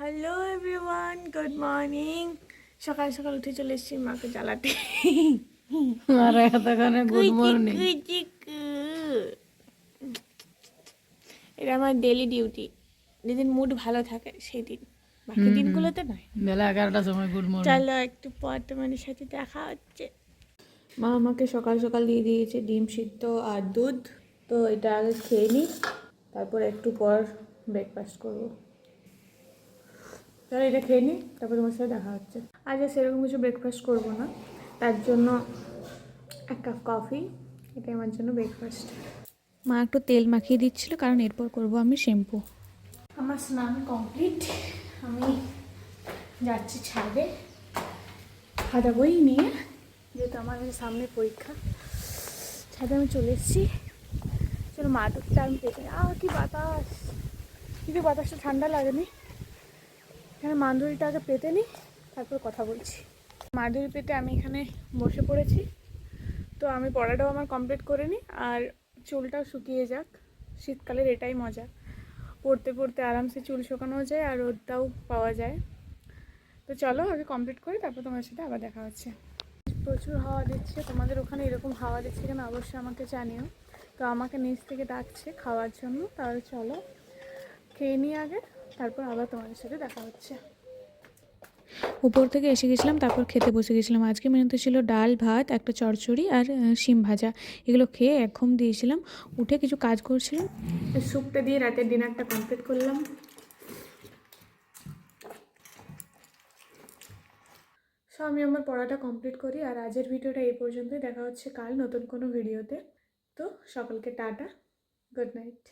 Hello everyone, good morning. সকাল সকাল উঠে চলে এসেছি মাকে জ্বালাতে। আর এতক্ষণে গুড মর্নিং। এটা আমার ডেলি ডিউটি। যেদিন মুড ভালো থাকে সেই দিন, বাকি দিনগুলোতে নয়। বেলা 11টার সময় গুড মর্নিং। চলো একটু পর তোমাদের সাথে দেখা হচ্ছে। মা আমাকে সকাল সকাল দিয়ে দিয়েছে ডিম সিদ্ধ আর দুধ। তো এটা আগে খেয়ে নিই, তারপর একটু পর ব্রেকফাস্ট করবো। তাহলে এটা খেয়ে নিই, তারপর তোমার সাথে দেখা হচ্ছে। আজ আর সেরকম কিছু ব্রেকফাস্ট করবো না, তার জন্য এক কাপ কফি, এটাই আমার জন্য ব্রেকফাস্ট। মা একটু তেল মাখিয়ে দিচ্ছিল, কারণ এরপর করব আমি শ্যাম্পু। আমার স্নান কমপ্লিট, আমি যাচ্ছি ছাদে খাতা বই নিয়ে, যেহেতু আমার সামনে পরীক্ষা। ছাদে আমি চলে এসেছি। চলো মাদুরটা আমি পেতে, কি বাতাস, কিন্তু বাতাসটা ঠান্ডা লাগেনি। এখানে মাদুরিটা আগে পেতে নিই, তারপর কথা বলছি। মাদুরি পেতে আমি এখানে বসে পড়েছি। তো আমি পড়াটাও আমার কমপ্লিট করে নিই, আর চুলটাও শুকিয়ে যাক। শীতকালের এটাই মজা, পড়তে পড়তে আরামসে চুল শুকানো যায় আর রোদটাও পাওয়া যায়। তো চলো আগে কমপ্লিট করি, তারপর তোমার সাথে আবার দেখা হচ্ছে। প্রচুর হাওয়া দিচ্ছে, তোমাদের ওখানে এরকম হাওয়া দিচ্ছে কেন অবশ্যই আমাকে জানিও। তো আমাকে নিচ থেকে ডাকছে খাওয়ার জন্য, তাহলে চলো খেয়ে নিই আগে, তারপর আবার তোমাদের সাথে দেখা হচ্ছে। উপর থেকে এসে গেছিলাম, তারপর খেতে বসে গেছিলাম। আজকে মেনুতে ছিল ডাল ভাত, একটা চচ্চড়ি আর শিম ভাজা। এগুলো খেয়ে এক ঘুম দিয়েছিলাম। উঠে কিছু কাজ করছিলাম, স্যুপটা দিয়ে রাতের ডিনারটা কমপ্লিট করলাম। সো আমি আমার পড়াটা কমপ্লিট করি, আর আজের ভিডিওটা এই পর্যন্তই। দেখা হচ্ছে কাল নতুন কোনো ভিডিওতে। তো সকলকে টাটা, গুড নাইট।